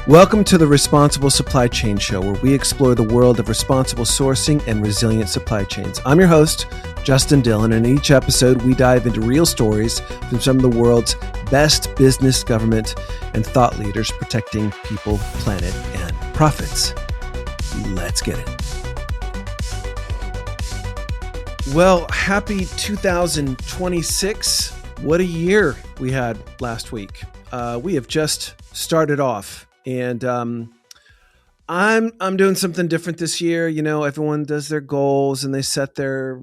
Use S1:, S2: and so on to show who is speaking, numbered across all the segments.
S1: Welcome to the Responsible Supply Chain Show, where we explore the world of responsible sourcing and resilient supply chains. I'm your host, Justin Dillon, and in each episode, we dive into real stories from some of the world's best business, government, and thought leaders protecting people, planet, and profits. Let's get it. Well, happy 2026. What a year we had last week. We have just started off. And I'm doing something different this year. You know, everyone does their goals and they set their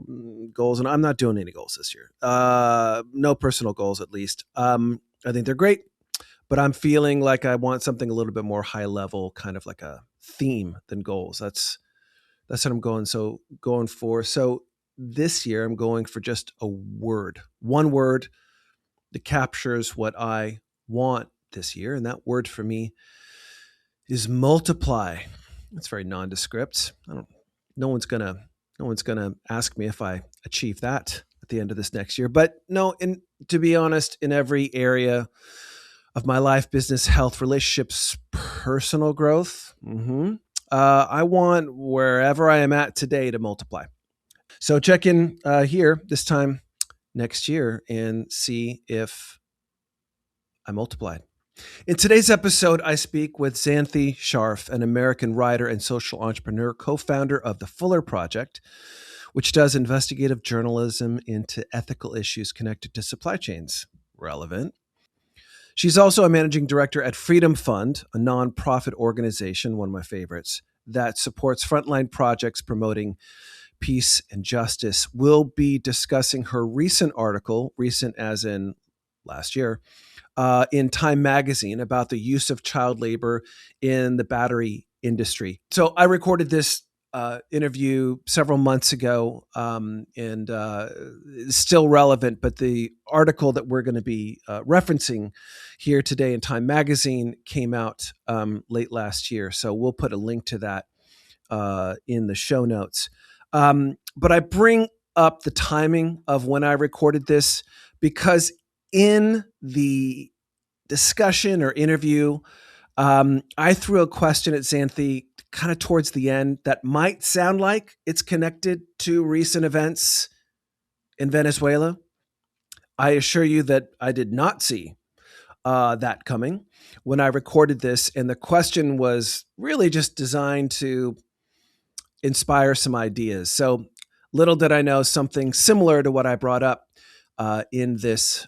S1: goals, and I'm not doing any goals this year. No personal goals, at least. I think they're great, but I'm feeling like I want something a little bit more high level, kind of like a theme than goals. That's what I'm going for. So this year I'm going for just one word that captures what I want this year, and that word for me is multiply. It's very nondescript. No one's gonna ask me if I achieve that at the end of this next year. But no, to be honest, in every area of my life, business, health, relationships, personal growth, I want wherever I am at today to multiply. So check in here this time next year and see if I multiplied. In today's episode, I speak with Xanthe Sharff, an American writer and social entrepreneur, co-founder of the Fuller Project, which does investigative journalism into ethical issues connected to supply chains. Relevant. She's also a managing director at Freedom Fund, a nonprofit organization, one of my favorites, that supports frontline projects promoting peace and justice. We'll be discussing her recent article, recent as in last year, in Time magazine about the use of child labor in the battery industry. So I recorded this interview several months ago, and it's still relevant, but the article that we're going to be referencing here today in Time magazine came out late last year. So we'll put a link to that in the show notes. But I bring up the timing of when I recorded this because in the discussion or interview, I threw a question at Xanthe kind of towards the end that might sound like it's connected to recent events in Venezuela. I assure you that I did not see that coming when I recorded this. And the question was really just designed to inspire some ideas. So little did I know something similar to what I brought up in this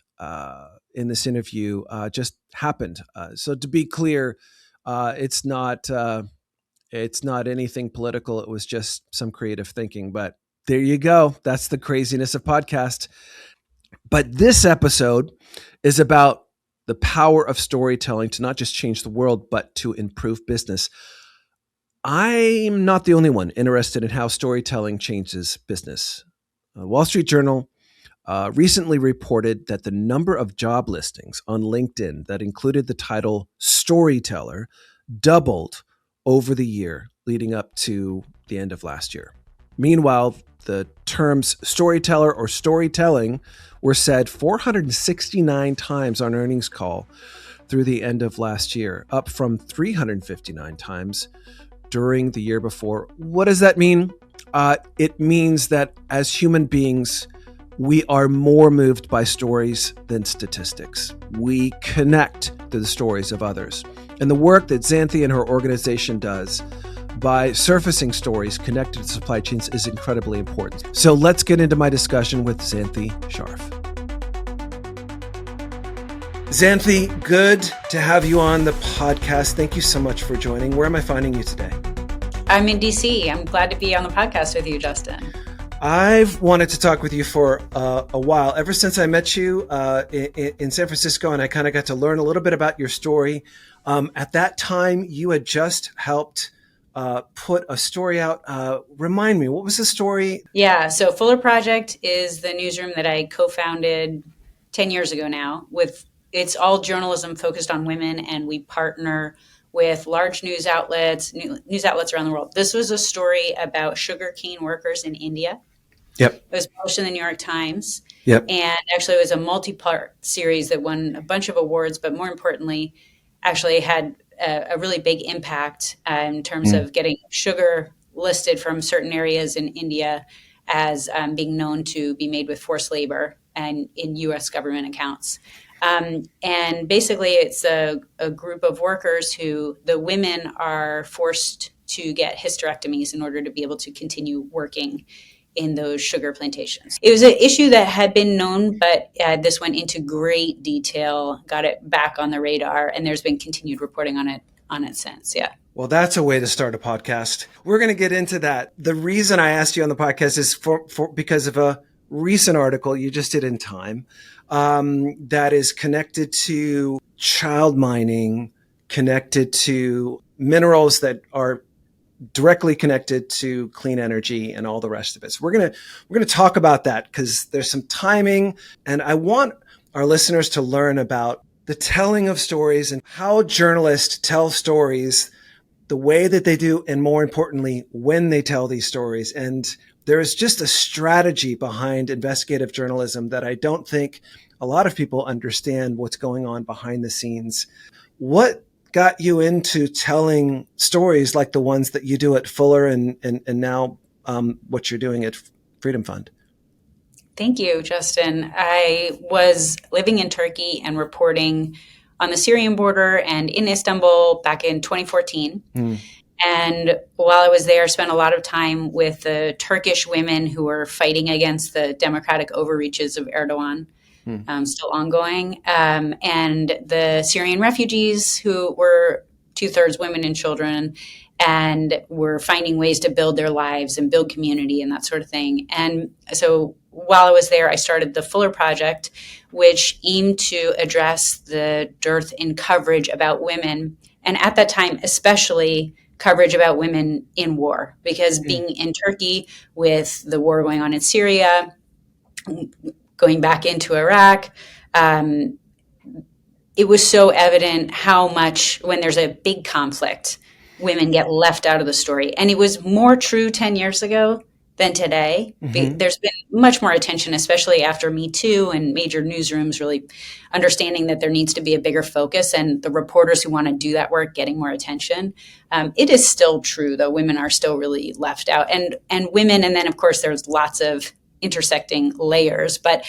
S1: interview just happened. So to be clear, it's not anything political. It was just some creative thinking. But there you go. That's the craziness of podcast. But this episode is about the power of storytelling to not just change the world, but to improve business. I'm not the only one interested in how storytelling changes business. Wall Street Journal recently reported that the number of job listings on LinkedIn that included the title storyteller doubled over the year leading up to the end of last year. Meanwhile, the terms storyteller or storytelling were said 469 times on earnings call through the end of last year, up from 359 times during the year before. What does that mean? It means that as human beings, we are more moved by stories than statistics. We connect to the stories of others. And the work that Xanthe and her organization does by surfacing stories connected to supply chains is incredibly important. So let's get into my discussion with Xanthe Sharff. Xanthe, good to have you on the podcast. Thank you so much for joining. Where am I finding you today?
S2: I'm in DC. I'm glad to be on the podcast with you, Justin.
S1: I've wanted to talk with you for a while, ever since I met you in San Francisco, and I kind of got to learn a little bit about your story. At that time, you had just helped put a story out. Remind me, what was the story?
S2: Yeah, so Fuller Project is the newsroom that I co-founded 10 years ago now. It's all journalism focused on women, and we partner with large news outlets around the world. This was a story about sugarcane workers in India.
S1: Yep.
S2: It was published in the New York Times.
S1: Yep.
S2: And actually it was a multi-part series that won a bunch of awards, but more importantly, actually had a really big impact in terms of getting sugar listed from certain areas in India as being known to be made with forced labor and in U.S. government accounts. And basically, it's a group of workers who the women are forced to get hysterectomies in order to be able to continue working in those sugar plantations. It was an issue that had been known, but this went into great detail, got it back on the radar, and there's been continued reporting on it since. Yeah.
S1: Well, that's a way to start a podcast. We're going to get into that. The reason I asked you on the podcast is because of a recent article you just did in Time that is connected to child mining, connected to minerals that are directly connected to clean energy and all the rest of it. So we're gonna talk about that because there's some timing, and I want our listeners to learn about the telling of stories and how journalists tell stories the way that they do, and more importantly, when they tell these stories. And there is just a strategy behind investigative journalism that I don't think a lot of people understand what's going on behind the scenes. What got you into telling stories like the ones that you do at Fuller and now what you're doing at Freedom Fund?
S2: Thank you, Justin. I was living in Turkey and reporting on the Syrian border and in Istanbul back in 2014. And while I was there, I spent a lot of time with the Turkish women who were fighting against the democratic overreaches of Erdogan. Still ongoing, and the Syrian refugees who were 2/3 women and children and were finding ways to build their lives and build community and that sort of thing. And so while I was there, I started the Fuller Project, which aimed to address the dearth in coverage about women. And at that time, especially coverage about women in war, because being in Turkey with the war going on in Syria, going back into Iraq, it was so evident how much, when there's a big conflict, women get left out of the story. And it was more true 10 years ago than today. There's been much more attention, especially after Me Too and major newsrooms really understanding that there needs to be a bigger focus, and the reporters who want to do that work getting more attention. It is still true, though. Women are still really left out. And women, and then, of course, there's lots of intersecting layers, but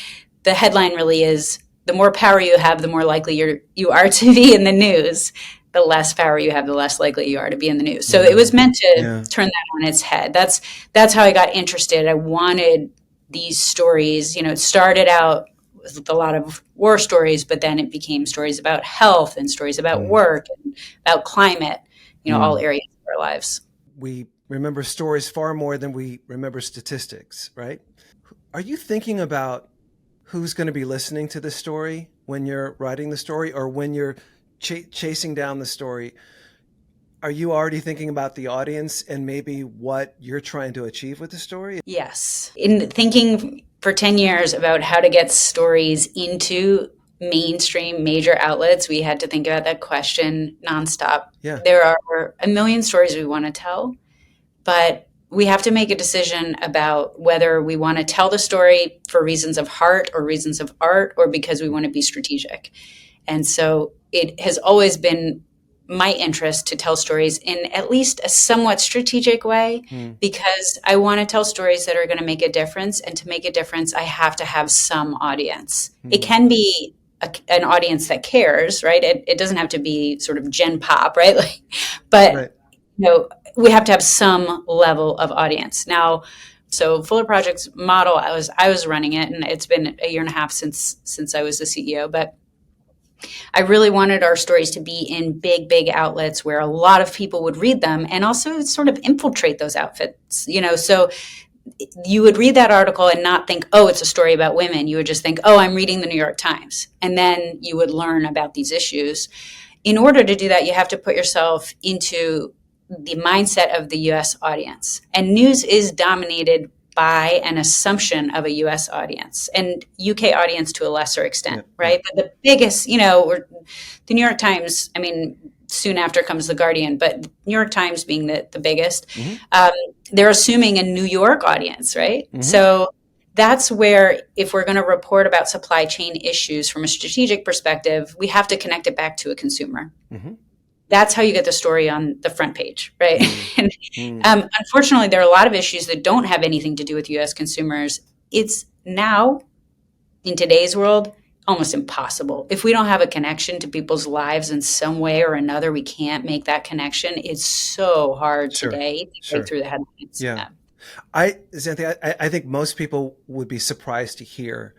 S2: the headline really is the more power you have, the more likely you are to be in the news. The less power you have, the less likely you are to be in the news. So it was meant to turn that on its head. That's how I got interested. I wanted these stories. It started out with a lot of war stories, but then it became stories about health and stories about work and about climate, all areas of our lives.
S1: We remember stories far more than we remember statistics, right? Are you thinking about who's going to be listening to this story when you're writing the story, or when you're chasing down the story? Are you already thinking about the audience and maybe what you're trying to achieve with the story?
S2: Yes. In thinking for 10 years about how to get stories into mainstream major outlets, we had to think about that question nonstop.
S1: Yeah.
S2: There are a million stories we want to tell, but we have to make a decision about whether we want to tell the story for reasons of heart or reasons of art, or because we want to be strategic. And so it has always been my interest to tell stories in at least a somewhat strategic way, because I want to tell stories that are going to make a difference. And to make a difference, I have to have some audience. It can be an audience that cares, right? It doesn't have to be sort of gen pop, right? But we have to have some level of audience. Now, so Fuller Project's model, I was running it, and it's been a year and a half since I was the CEO, but I really wanted our stories to be in big outlets where a lot of people would read them, and also sort of infiltrate those outfits, so you would read that article and not think, oh, it's a story about women. You would just think, oh, I'm reading the New York Times. And then you would learn about these issues. In order to do that, you have to put yourself into the mindset of the U.S. audience. And news is dominated by an assumption of a U.S. audience and UK audience to a lesser extent, right? But the biggest, the New York Times, soon after comes The Guardian, but New York Times being the biggest, they're assuming a New York audience, right? So that's where, if we're going to report about supply chain issues from a strategic perspective, we have to connect it back to a consumer. That's how you get the story on the front page, right?
S1: Mm,
S2: And
S1: mm.
S2: unfortunately, there are a lot of issues that don't have anything to do with U.S. consumers. It's now, in today's world, almost impossible. If we don't have a connection to people's lives in some way or another, we can't make that connection. It's so hard
S1: Sure,
S2: today to break
S1: sure.
S2: through the headlines.
S1: Yeah.
S2: Yeah.
S1: Xanthe, I think most people would be surprised to hear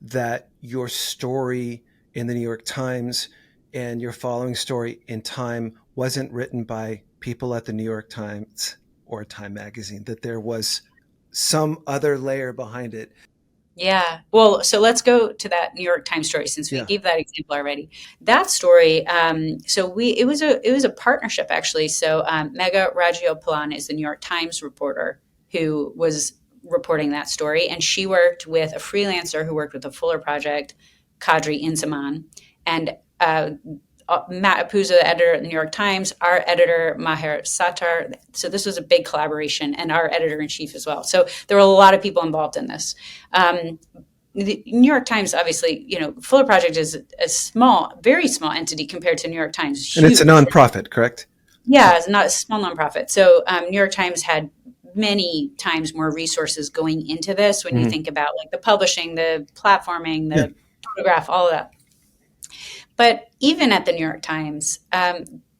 S1: that your story in the New York Times and your following story in Time wasn't written by people at the New York Times or Time Magazine, that there was some other layer behind it.
S2: Yeah. Well, so let's go to that New York Times story since we
S1: Yeah.
S2: gave that example already. That story. So it was a partnership actually. So Megha Rajagopalan is the New York Times reporter who was reporting that story, and she worked with a freelancer who worked with the Fuller Project, Kadri Insaman, and Matt Apuzzo, the editor at the New York Times, our editor, Maher Sattar. So this was a big collaboration, and our editor in chief as well. So there were a lot of people involved in this. The New York Times, obviously, Fuller Project is a small, very small entity compared to New York Times.
S1: And it's a
S2: Huge.
S1: nonprofit, correct?
S2: Yeah, it's not a small nonprofit. So New York Times had many times more resources going into this when you
S1: Mm-hmm.
S2: think about like the publishing, the platforming,
S1: Yeah.
S2: the photograph, all of that. But even at the New York Times,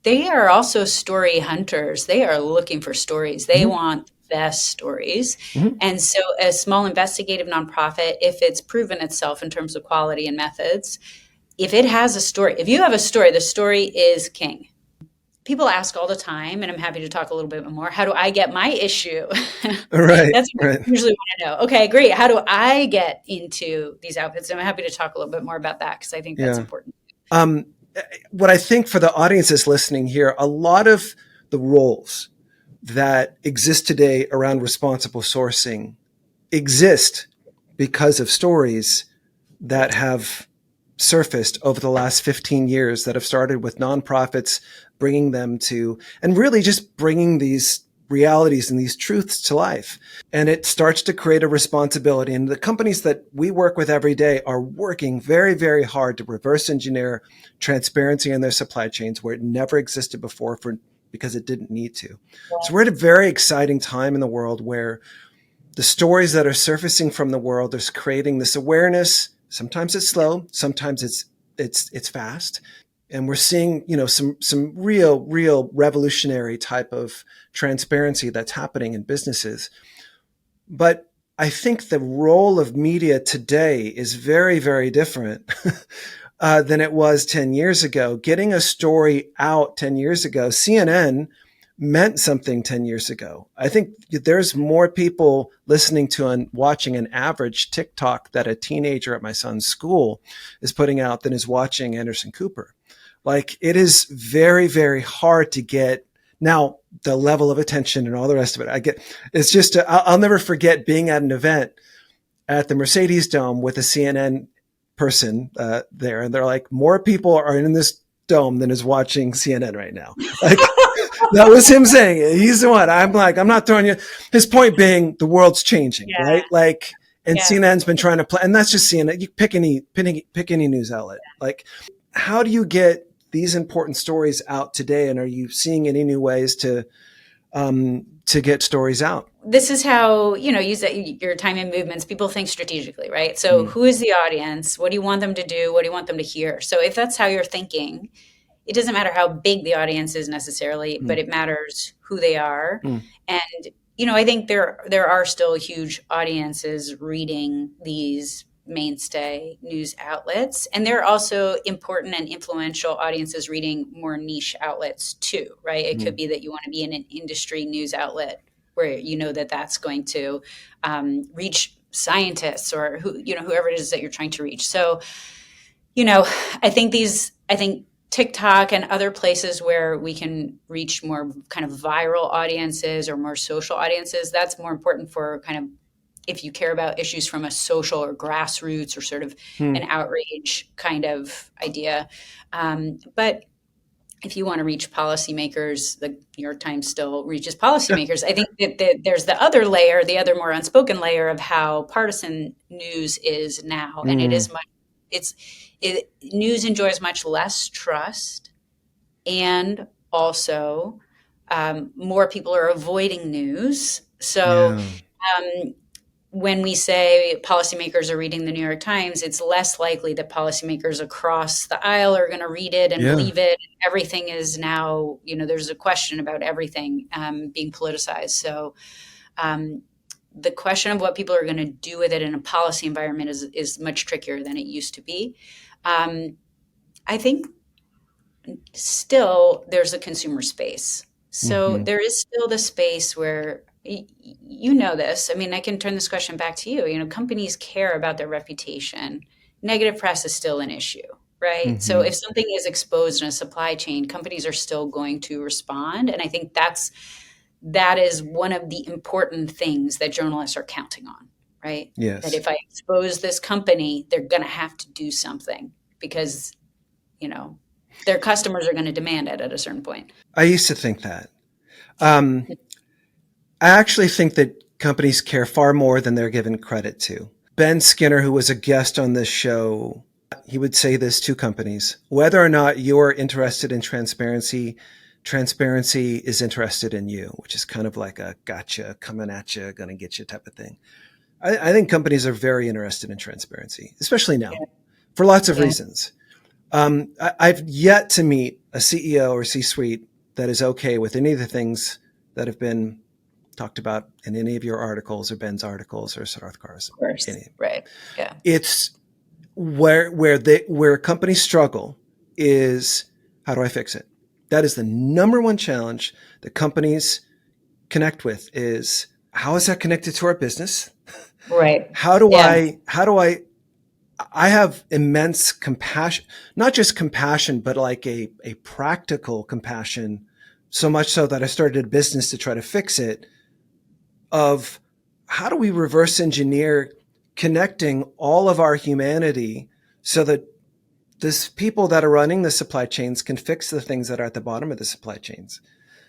S2: they are also story hunters. They are looking for stories. They
S1: Mm-hmm.
S2: want the best stories.
S1: Mm-hmm.
S2: And so, a small investigative nonprofit, if it's proven itself in terms of quality and methods, if it has a story, if you have a story, the story is king. People ask all the time, and I'm happy to talk a little bit more. How do I get my issue?
S1: Right,
S2: That's what I
S1: right.
S2: usually want to know. Okay, great. How do I get into these outfits? And I'm happy to talk a little bit more about that because I think that's
S1: Yeah.
S2: important.
S1: Um, what I think for the audiences listening here, a lot of the roles that exist today around responsible sourcing exist because of stories that have surfaced over the last 15 years that have started with nonprofits bringing them to, and really just bringing these realities and these truths to life. And it starts to create a responsibility. And the companies that we work with every day are working very, very hard to reverse engineer transparency in their supply chains where it never existed before because it didn't need to. So we're at a very exciting time in the world where the stories that are surfacing from the world is creating this awareness. Sometimes it's slow, sometimes it's fast, and we're seeing some real revolutionary type of transparency that's happening in businesses. But I think the role of media today is very, very different than it was 10 years ago. Getting a story out 10 years ago, CNN meant something 10 years ago. I think there's more people listening to and watching an average TikTok that a teenager at my son's school is putting out than is watching Anderson Cooper. Like, it is very, very hard to get now the level of attention and all the rest of it. It's just, I'll never forget being at an event at the Mercedes Dome with a CNN person there. And they're like, more people are in this dome than is watching CNN right now. Like, that was him saying it. He's the one. I'm like, I'm not throwing you. His point being, the world's changing,
S2: Yeah,
S1: right? Like, and
S2: yeah.
S1: CNN's been trying to play, and that's just CNN. You pick any news outlet. Like, how do you get these important stories out today? And are you seeing any new ways to get stories out?
S2: This is how, use your time in movements. People think strategically, right? So
S1: Mm,
S2: who is the audience? What do you want them to do? What do you want them to hear? So if that's how you're thinking, it doesn't matter how big the audience is necessarily, but
S1: mm,
S2: it matters who they are.
S1: mm.
S2: And, I think there are still huge audiences reading these mainstay news outlets. And there are also important and influential audiences reading more niche outlets too, right? It could
S1: Mm.
S2: be that you want to be in an industry news outlet where that's going to reach scientists or whoever it is that you're trying to reach. So, I think TikTok and other places where we can reach more kind of viral audiences or more social audiences, that's more important for kind of if you care about issues from a social or grassroots or sort of an
S1: Mm.
S2: outrage kind of idea. But if you want to reach policymakers, the New York Times still reaches
S1: Yeah.
S2: policymakers. I think that there's the other layer, the other more unspoken layer of how partisan news is now, and it
S1: Mm.
S2: is news enjoys much less trust and also more people are avoiding news. So
S1: Yeah.
S2: um, when we say policymakers are reading the New York Times, it's less likely that policymakers across the aisle are going to read it and
S1: Yeah.
S2: believe it. Everything is now, there's a question about everything being politicized. So um, the question of what people are going to do with it in a policy environment is much trickier than it used to be. Um, I think still there's a consumer space. So
S1: Hmm.
S2: there is still the space where you know this. I mean, I can turn this question back to you. Companies care about their reputation. Negative press is still an issue, right? So
S1: Hmm.
S2: if something is exposed in a supply chain, companies are still going to respond, and I think that is one of the important things that journalists are counting on, right? That
S1: Yes.
S2: if I expose this company, they're going to have to do something because you know, their customers are going to demand it at a certain point.
S1: I used to think that. Um, I actually think that companies care far more than they're given credit to. Ben Skinner, who was a guest on this show, he would say this to companies: whether or not you're interested in transparency, transparency is interested in you, which is kind of like a gotcha, coming at you, gonna get you type of thing. I think companies are very interested in transparency, especially now,
S2: Yeah.
S1: for lots of
S2: Yeah.
S1: reasons. I've yet to meet a CEO or C suite that is okay with any of the things that have been talked about in any of your articles or Ben's articles or Sarath Khar's.
S2: Of course.
S1: Any.
S2: Right. Yeah.
S1: It's where companies struggle is, how do I fix it? That is the number one challenge that companies connect with, is how is that connected to our business?
S2: Right. Yeah.
S1: How do I have immense compassion, not just compassion, but like a practical compassion, so much so that I started a business to try to fix it, of how do we reverse engineer connecting all of our humanity so that this people that are running the supply chains can fix the things that are at the bottom of the supply chains.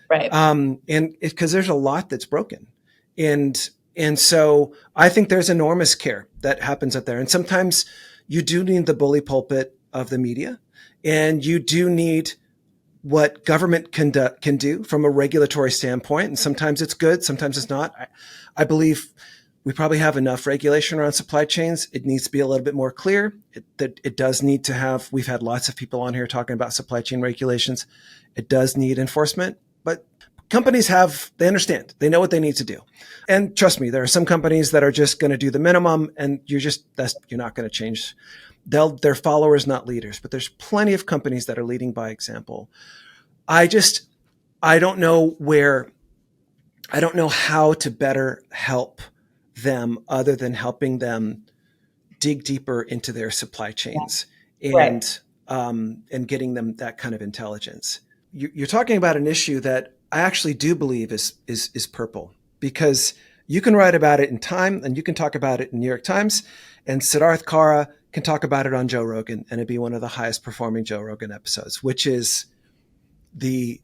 S2: Right.
S1: And because there's a lot that's broken. And and so I think there's enormous care that happens up there. And sometimes you do need the bully pulpit of the media, and you do need what government can do from a regulatory standpoint. And sometimes it's good, sometimes it's not. I believe we probably have enough regulation around supply chains. It needs to be a little bit more clear. It does need to have, we've had lots of people on here talking about supply chain regulations. It does need enforcement, but companies they understand, they know what they need to do. And trust me, there are some companies that are just going to do the minimum, and you're not going to change. They're followers, not leaders, but there's plenty of companies that are leading by example. I just, I don't know where, I don't know how to better help them other than helping them dig deeper into their supply
S2: Yeah.
S1: chains,
S2: Right.
S1: and getting them that kind of intelligence. You're talking about an issue that I actually do believe is purple, because you can write about it in Time, and you can talk about it in New York Times, and Siddharth Kara can talk about it on Joe Rogan, and it'd be one of the highest performing Joe Rogan episodes, which is the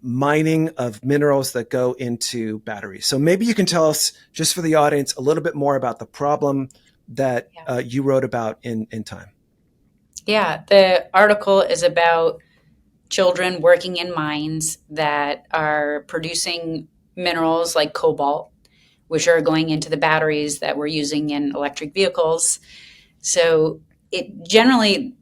S1: mining of minerals that go into batteries. So maybe you can tell us, just for the audience, a little bit more about the problem that
S2: Yeah.
S1: you wrote about in Time.
S2: Yeah. The article is about children working in mines that are producing minerals like cobalt, which are going into the batteries that we're using in electric vehicles. So it generally,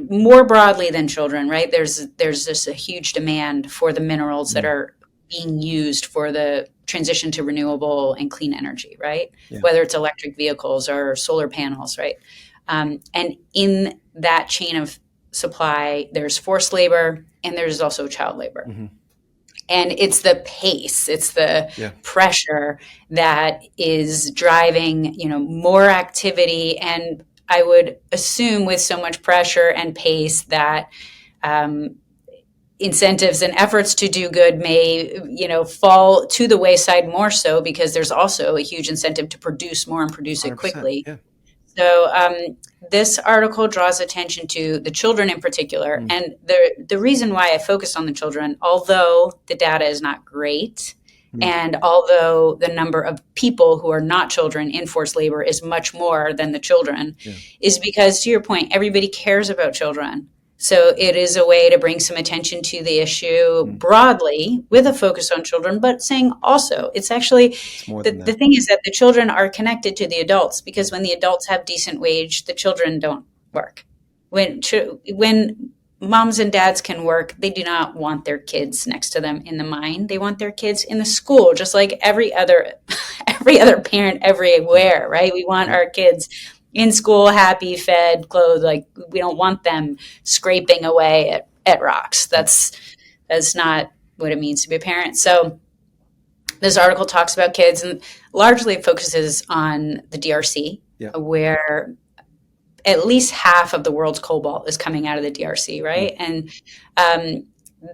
S2: more broadly than children, right? There's just a huge demand for the minerals that
S1: Mm.
S2: are being used for the transition to renewable and clean energy, right?
S1: Yeah.
S2: Whether it's electric vehicles or solar panels, right? And in that chain of supply, there's forced labor and there's also child labor.
S1: Mm-hmm.
S2: And it's the pace, it's the
S1: Yeah.
S2: pressure that is driving, more activity. And I would assume with so much pressure and pace that um, incentives and efforts to do good may, fall to the wayside more so because there's also a huge incentive to produce more and produce it
S1: 100%.
S2: quickly.
S1: Yeah.
S2: So this article draws attention to the children in particular,
S1: Mm.
S2: and the reason why I focused on the children, although the data is not great,
S1: Mm.
S2: and although the number of people who are not children in forced labor is much more than the children,
S1: Yeah.
S2: is because, to your point, everybody cares about children. So it is a way to bring some attention to the issue
S1: Mm.
S2: broadly with a focus on children, but saying also it's actually
S1: It's more than
S2: the
S1: that.
S2: thing is that the children are connected to the adults because when the adults have decent wage, the children don't work. When moms and dads can work, they do not want their kids next to them in the mine. They want their kids in the school, just like every other every other parent everywhere, right? We want
S1: Yep.
S2: our kids in school, happy, fed, clothed. Like we don't want them scraping away at rocks.
S1: Yep.
S2: That's not what it means to be a parent. So this article talks about kids and largely focuses on the DRC,
S1: Yep.
S2: where at least half of the world's cobalt is coming out of the DRC,
S1: Mm.
S2: right? And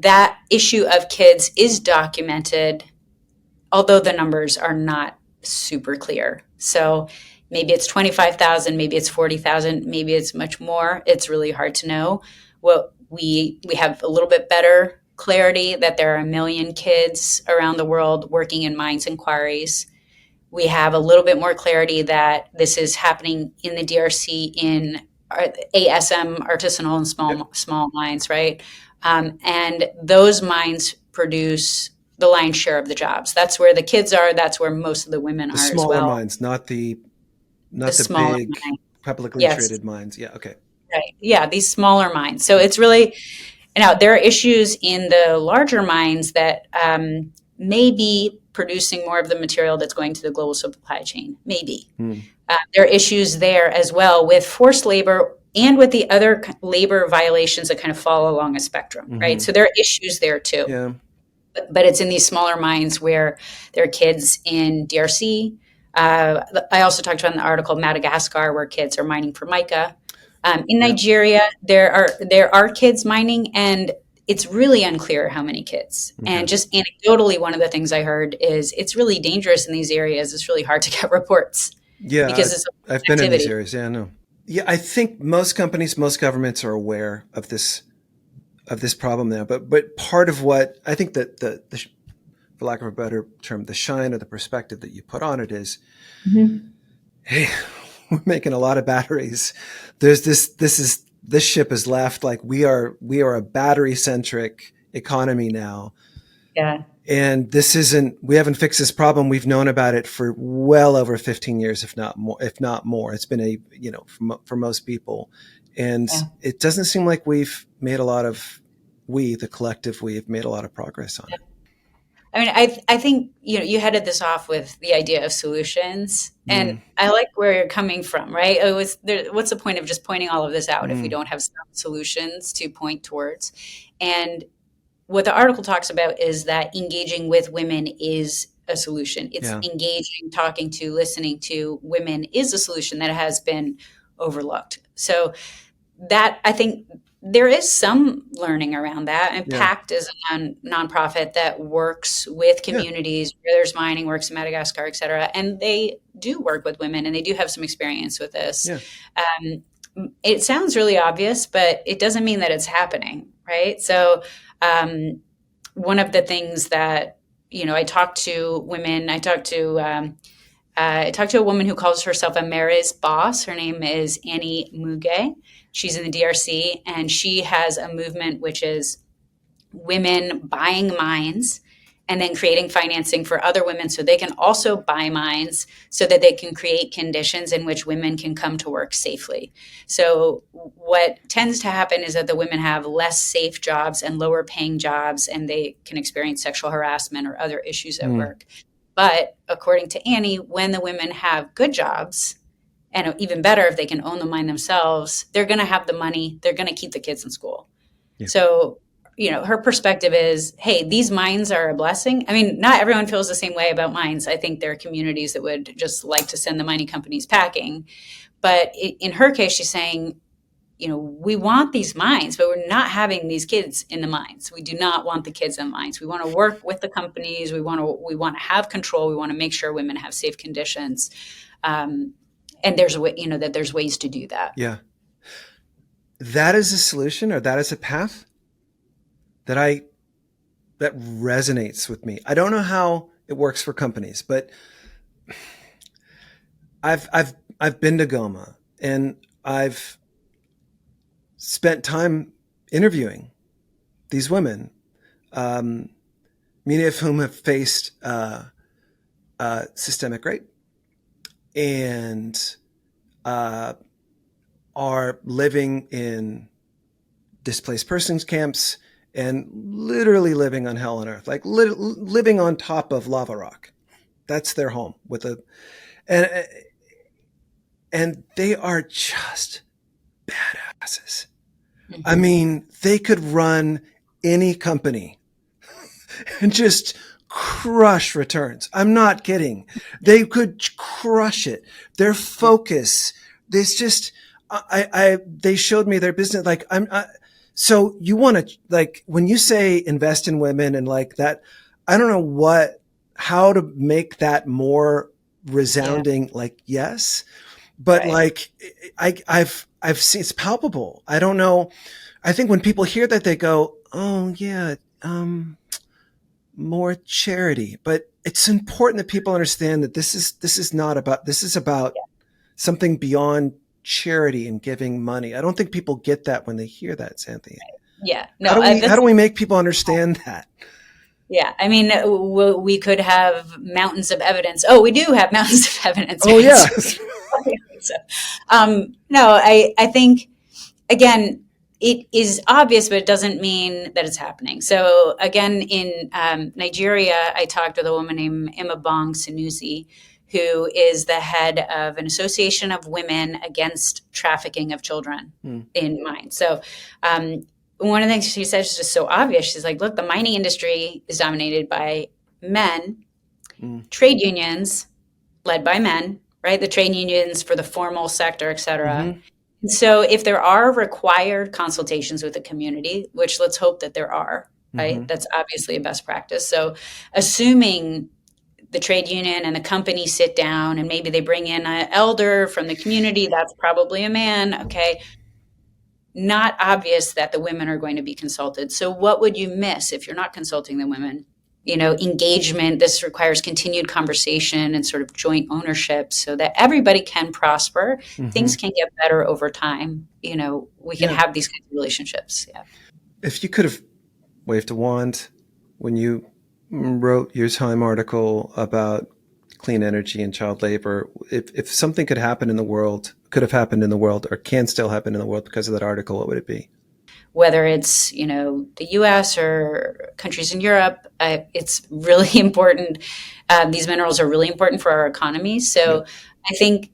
S2: that issue of kids is documented, although the numbers are not super clear. So maybe it's 25,000, maybe it's 40,000, maybe it's much more. It's really hard to know. Well, we have a little bit better clarity that there are 1 million kids around the world working in mines and quarries. We have a little bit more clarity that this is happening in the DRC in ASM, artisanal and
S1: Yep.
S2: small mines, right? And those mines produce the lion's share of the jobs. That's where the kids are. That's where most of the women
S1: The
S2: are as
S1: smaller
S2: well.
S1: mines, not the
S2: The smaller
S1: big
S2: mines,
S1: publicly
S2: yes,
S1: traded mines. Yeah. Okay.
S2: right, yeah, these smaller mines. So
S1: Yep.
S2: it's really now there are issues in the larger mines that may be producing more of the material that's going to the global supply chain. Maybe.
S1: Mm.
S2: There are issues there as well with forced labor and with the other labor violations that kind of fall along a spectrum, right?
S1: Mm-hmm.
S2: So there are issues there too.
S1: Yeah.
S2: But it's in these smaller mines where there are kids in DRC. I also talked about in the article Madagascar, where kids are mining for mica. In
S1: Yeah.
S2: Nigeria, there are kids mining, and it's really unclear how many kids.
S1: Okay.
S2: And just anecdotally, one of the things I heard is it's really dangerous in these areas. It's really hard to get reports
S1: Yeah.
S2: because it's
S1: I've been in these
S2: activity.
S1: areas. Yeah. I know. Yeah. I think most companies, most governments are aware of this problem now. But part of what I think that for lack of a better term, the shine or the perspective that you put on it is,
S2: Mhm.
S1: hey, we're making a lot of batteries. There's this ship has left. Like we are a battery centric economy now.
S2: Yeah.
S1: And we haven't fixed this problem. We've known about it for well over 15 years, if not more. It's been for most people. And
S2: Yeah.
S1: it doesn't seem like the collective, we have made a lot of progress on it.
S2: I mean, I think you headed this off with the idea of solutions, and
S1: Mm,
S2: I like where you're coming from, right? It was there, what's the point of just pointing all of this out if we
S1: mm,
S2: don't have some solutions to point towards? And what the article talks about is that engaging with women is a solution. It's
S1: yeah.
S2: engaging, talking to, listening to women is a solution that has been overlooked. So that I think there is some learning around that. And
S1: Yeah.
S2: PACT is a nonprofit that works with
S1: Yeah.
S2: communities where there's mining, works in Madagascar, et cetera. And they do work with women and they do have some experience with this.
S1: Yeah.
S2: It sounds really obvious, but it doesn't mean that it's happening, right? So one of the things that, I talk to women, I talked to a woman who calls herself a Mary's boss. Her name is Annie Muge. She's in the DRC, and she has a movement which is women buying mines and then creating financing for other women so they can also buy mines so that they can create conditions in which women can come to work safely. So what tends to happen is that the women have less safe jobs and lower paying jobs, and they can experience sexual harassment or other issues at
S1: Mm,
S2: work. But according to Annie, when the women have good jobs, and even better if they can own the mine themselves, they're going to have the money, they're going to keep the kids in school.
S1: yeah.
S2: So, her perspective is, hey, these mines are a blessing. I mean, not everyone feels the same way about mines. I think there are communities that would just like to send the mining companies packing. But in her case, she's saying, we want these mines, but we're not having these kids in the mines. We do not want the kids in the mines. We want to work with the companies. We want to have control. We want to make sure women have safe conditions. And there's a way, that there's ways to do that.
S1: Yeah. That is a solution, or that is a path that resonates with me. I don't know how it works for companies, but I've been to Goma, and I've spent time interviewing these women, many of whom have faced systemic rape and are living in displaced persons camps and literally living on hell on earth, like living on top of lava rock. That's their home with a, and and they are just badasses. Mm-hmm. I mean, they could run any company and just crush returns. I'm not kidding. They could crush it. Their focus, this just, they showed me their business. Like so you want to, like, when you say invest in women and like that, I don't know how to make that more resounding. Yeah. Like, yes, but right. Like I've seen, it's palpable. I don't know. I think when people hear that, they go, oh yeah, more charity. But it's important that people understand that this is about something beyond charity and giving money. I don't think people get that when they hear that, Xanthe.
S2: Yeah. No.
S1: How do we make people understand that?
S2: Yeah. I mean, we could have mountains of evidence. Oh, we do have mountains of evidence.
S1: Oh, yeah.
S2: So, no, I think, again, it is obvious, but it doesn't mean that it's happening. So again, in Nigeria, I talked with a woman named Imabong Sanusi, who is the head of an association of women against trafficking of children in mines. So one of the things she says is just so obvious. She's like, look, the mining industry is dominated by men, trade unions led by men, right? The trade unions for the formal sector, et cetera. Mm-hmm. So if there are required consultations with the community, which let's hope that there are, right? Mm-hmm. That's obviously a best practice. So assuming the trade union and the company sit down and maybe they bring in an elder from the community, that's probably a man, okay? Not obvious that the women are going to be consulted. So what would you miss if you're not consulting the women? You know, engagement, this requires continued conversation and sort of joint ownership so that everybody can prosper. Mm-hmm. Things can get better over time. You know, we can have these kinds of relationships. Yeah.
S1: If you could have waved a wand when you wrote your Time article about clean energy and child labor, if something could have happened in the world, or can still happen in the world because of that article, what would it be?
S2: Whether it's, you know, the U.S. or countries in Europe, it's really important. These minerals are really important for our economy. So I think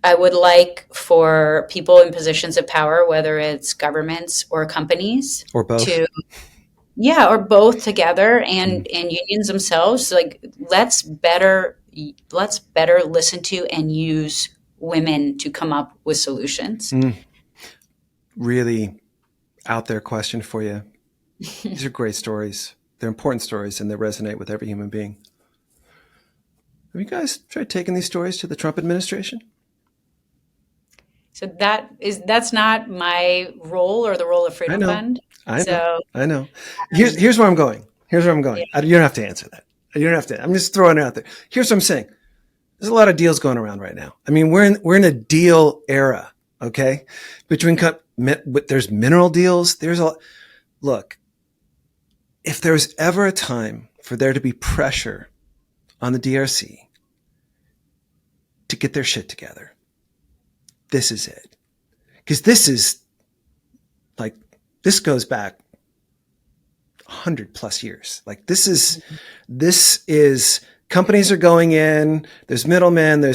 S2: I would like for people in positions of power, whether it's governments or companies,
S1: or both,
S2: or both together, and unions themselves, like let's better listen to and use women to come up with solutions.
S1: Really out there question for you. These are great stories. They're important stories and they resonate with every human being. Have you guys tried taking these stories to the Trump administration?
S2: So that's not my role or the role of Freedom Fund.
S1: I know. Here's where I'm going. Yeah. You don't have to answer that. You don't have to. I'm just throwing it out there. Here's what I'm saying. There's a lot of deals going around right now. I mean, we're in a deal era. Okay, there's mineral deals. Look, if there was ever a time for there to be pressure on the DRC to get their shit together, this is it. Because this goes back 100+ years. Like this is companies are going in, there's middlemen, you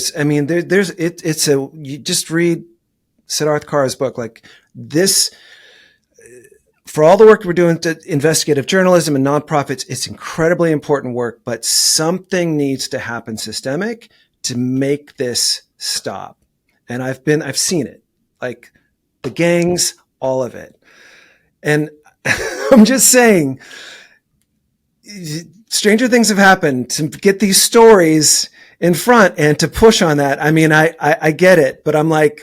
S1: just read Siddharth Kar's book, like this, for all the work we're doing to investigative journalism and nonprofits, it's incredibly important work, but something needs to happen systemic to make this stop. And I've seen it, like the gangs, all of it. And I'm just saying, stranger things have happened to get these stories in front and to push on that. I mean, I get it, but I'm like,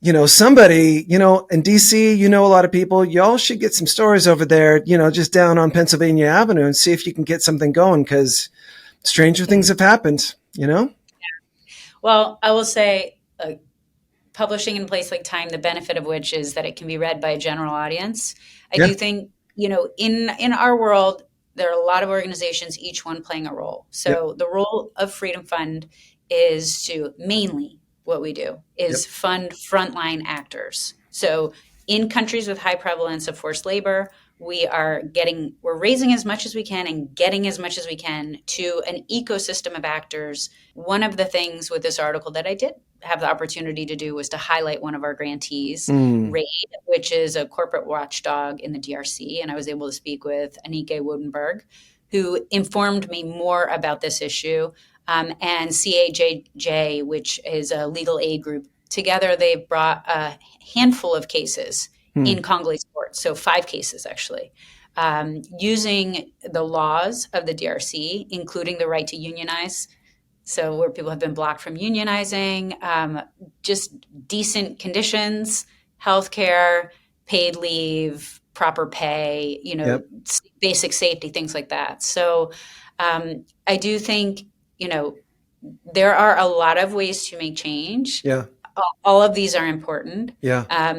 S1: you know, somebody, you know, in DC, you know, a lot of people, y'all should get some stories over there, you know, just down on Pennsylvania Avenue and see if you can get something going, because stranger things have happened, you know?
S2: Well, I will say, publishing in a place like Time, the benefit of which is that it can be read by a general audience. I
S1: Yeah.
S2: do think, in our world, there are a lot of organizations, each one playing a role.
S1: Yep.
S2: So the role of Freedom Fund is to mainly what we do
S1: Yep.
S2: is fund frontline actors. So in countries with high prevalence of forced labor, we're raising as much as we can and getting as much as we can to an ecosystem of actors. One of the things with this article that I did have the opportunity to do was to highlight one of our grantees,
S1: Mm.
S2: RAID, which is a corporate watchdog in the DRC. And I was able to speak with Anike Wodenberg, who informed me more about this issue, and CAJJ, which is a legal aid group. Together, they've brought a handful of cases
S1: Mm.
S2: in Congolese courts, so 5 cases actually, using the laws of the DRC, including the right to unionize. So where people have been blocked from unionizing, just decent conditions, healthcare, paid leave, proper pay,
S1: Yep.
S2: basic safety, things like that. So I do think, there are a lot of ways to make change.
S1: Yeah.
S2: All of these are important.
S1: Yeah.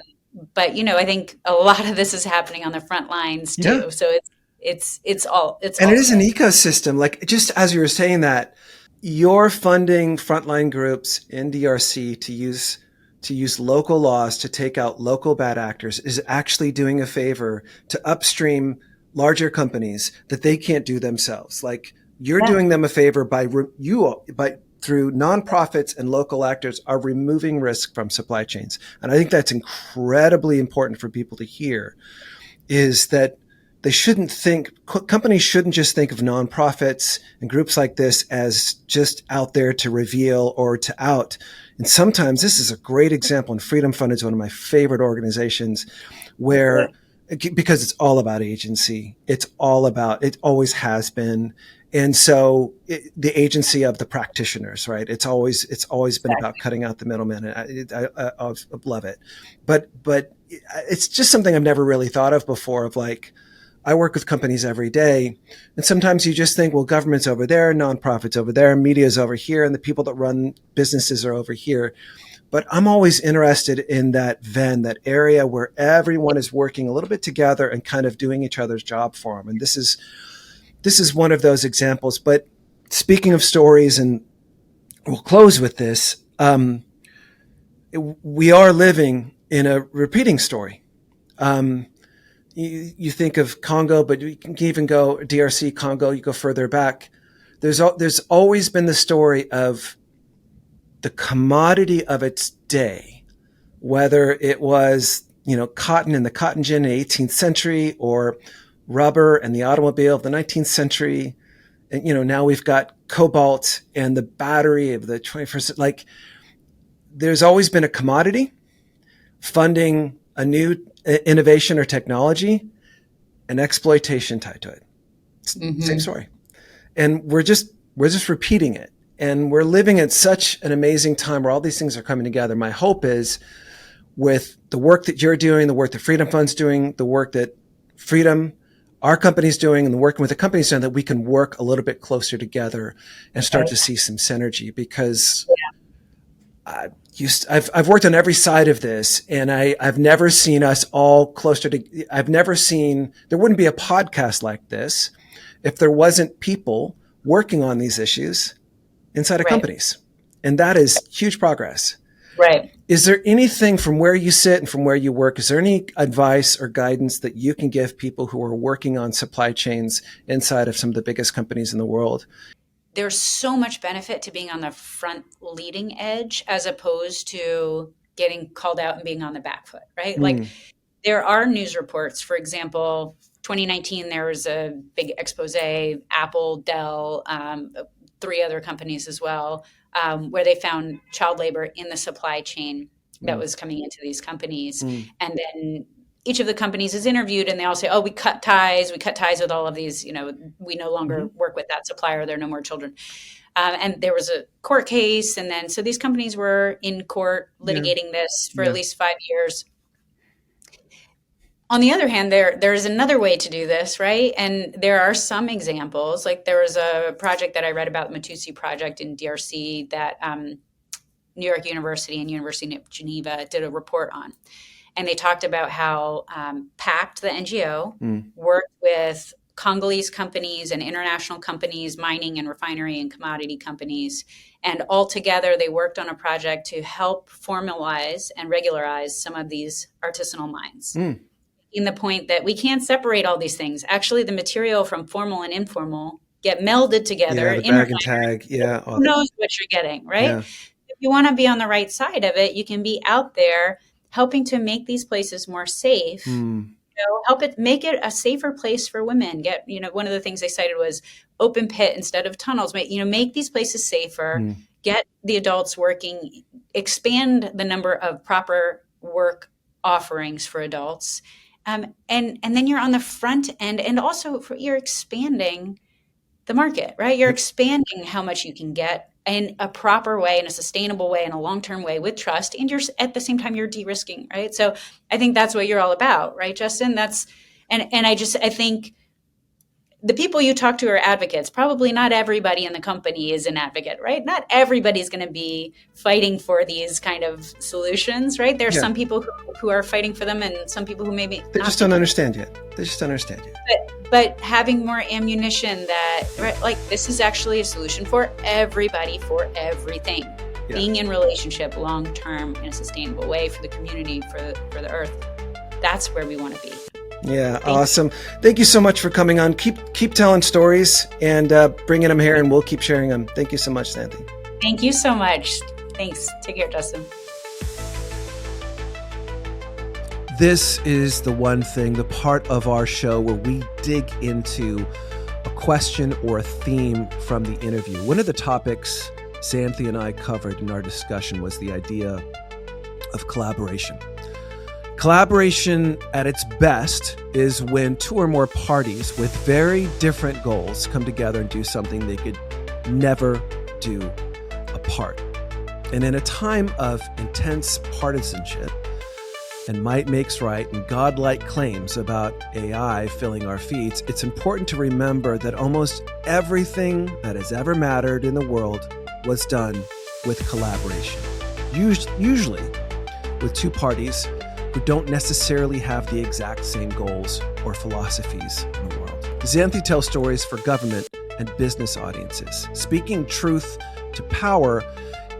S2: But I think a lot of this is happening on the front lines
S1: Yeah.
S2: too. So it's all
S1: And it is an
S2: good.
S1: ecosystem. Like, just as you were saying that, you're funding frontline groups in DRC to use local laws to take out local bad actors is actually doing a favor to upstream larger companies that they can't do themselves. Like, you're
S2: Yeah,
S1: doing them a favor by through nonprofits and local actors are removing risk from supply chains. And I think that's incredibly important for people to hear, is that companies shouldn't just think of nonprofits and groups like this as just out there to reveal or to out. And sometimes this is a great example, and Freedom Fund is one of my favorite organizations where, because it's all about agency. It always has been. And so the agency of the practitioners, right? It's always been about cutting out the middleman. And I love it. But it's just something I've never really thought of before, of like, I work with companies every day, and sometimes you just think, well, government's over there, nonprofits over there, media's over here, and the people that run businesses are over here. But I'm always interested in that area where everyone is working a little bit together and kind of doing each other's job for them. And this is one of those examples. But speaking of stories, and we'll close with this, we are living in a repeating story. You think of Congo, but you can even go DRC, Congo, you go further back. There's always been the story of the commodity of its day, whether it was, cotton in the cotton gin in the 18th century, or rubber and the automobile of the 19th century. And, now we've got cobalt and the battery of the 21st. Like, there's always been a commodity funding a new innovation or technology, and exploitation tied to it. Same story. And we're just repeating it. And we're living at such an amazing time where all these things are coming together. My hope is, with the work that you're doing, the work that Freedom Fund's doing, the work that our company's doing, and the working with the companies doing, that we can work a little bit closer together and start to see some synergy. Because I've worked on every side of this, and I've never seen us all closer to. There wouldn't be a podcast like this if there wasn't people working on these issues inside of companies, and that is huge progress.
S2: Right.
S1: Is there anything from where you sit and from where you work? Is there any advice or guidance that you can give people who are working on supply chains inside of some of the biggest companies in the world?
S2: There's so much benefit to being on the front leading edge as opposed to getting called out and being on the back foot, right? Like, there are news reports. For example, 2019, there was a big expose, Apple, Dell, 3 other companies as well, where they found child labor in the supply chain that was coming into these companies. And then each of the companies is interviewed, and they all say, oh, we cut ties with all of these, we no longer work with that supplier. There are no more children. And there was a court case. And then, so these companies were in court litigating this for at least 5 years. On the other hand, there's another way to do this, right? And there are some examples. Like, there was a project that I read about, the Matusi project in DRC, that New York University and University of Geneva did a report on. And they talked about how PACT, the NGO, worked with Congolese companies and international companies, mining and refinery and commodity companies. And all together, they worked on a project to help formalize and regularize some of these artisanal mines. In the point that we can't separate all these things. Actually, the material from formal and informal get melded together.
S1: Yeah, the bag and tag. Yeah.
S2: Who knows what you're getting, right?
S1: Yeah.
S2: If you want to be on the right side of it, you can be out there helping to make these places more safe. Help it make it a safer place for women. Get, one of the things they cited was open pit instead of tunnels. Make these places safer. Get the adults working. Expand the number of proper work offerings for adults. And then you're on the front end, and also you're expanding the market, right? You're expanding how much you can get in a proper way, in a sustainable way, in a long-term way with trust. And you're at the same time, you're de-risking, right? So I think that's what you're all about, right, Justin? I think the people you talk to are advocates. Probably not everybody in the company is an advocate, right? Not everybody's going to be fighting for these kind of solutions, right? There's some people who are fighting for them, and some people who maybe
S1: they just don't understand yet. They just don't understand yet.
S2: But having more ammunition that, right, like, this is actually a solution for everybody, for everything. Yeah. Being in relationship long-term in a sustainable way for the community, for the earth. That's where we want to be.
S1: Yeah, awesome. Thank you so much for coming on. Keep telling stories and bringing them here, and we'll keep sharing them. Thank you so much, Xanthe.
S2: Thank you so much. Thanks. Take care, Justin.
S1: This is the one thing, the part of our show where we dig into a question or a theme from the interview. One of the topics Xanthe and I covered in our discussion was the idea of collaboration. Collaboration at its best is when two or more parties with very different goals come together and do something they could never do apart. And in a time of intense partisanship and might makes right and godlike claims about AI filling our feeds, it's important to remember that almost everything that has ever mattered in the world was done with collaboration. Usually with two parties who don't necessarily have the exact same goals or philosophies in the world. Xanthe tells stories for government and business audiences. Speaking truth to power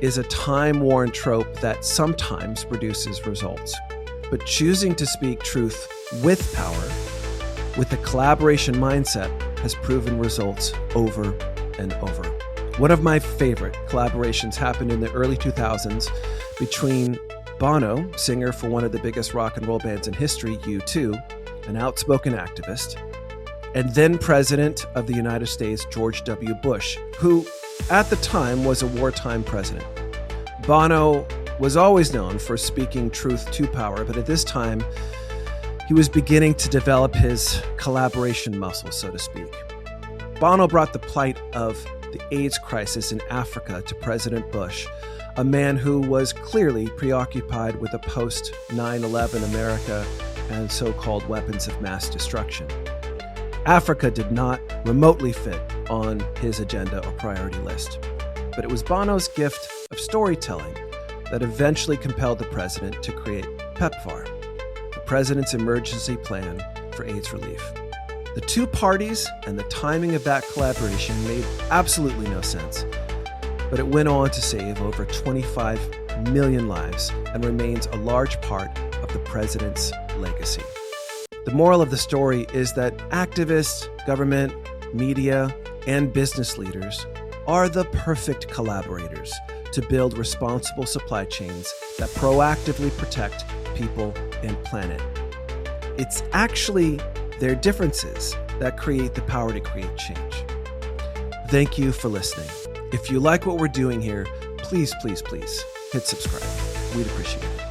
S1: is a time-worn trope that sometimes produces results. But choosing to speak truth with power, with a collaboration mindset, has proven results over and over. One of my favorite collaborations happened in the early 2000s between Bono, singer for one of the biggest rock and roll bands in history, U2, an outspoken activist, and then President of the United States, George W. Bush, who at the time was a wartime president. Bono was always known for speaking truth to power, but at this time, he was beginning to develop his collaboration muscle, so to speak. Bono brought the plight of the AIDS crisis in Africa to President Bush, a man who was clearly preoccupied with a post-9/11 America and so-called weapons of mass destruction. Africa did not remotely fit on his agenda or priority list, but it was Bono's gift of storytelling that eventually compelled the president to create PEPFAR, the President's Emergency Plan for AIDS Relief. The two parties and the timing of that collaboration made absolutely no sense, but it went on to save over 25 million lives and remains a large part of the president's legacy. The moral of the story is that activists, government, media, and business leaders are the perfect collaborators to build responsible supply chains that proactively protect people and planet. It's actually their differences that create the power to create change. Thank you for listening. If you like what we're doing here, please hit subscribe. We'd appreciate it.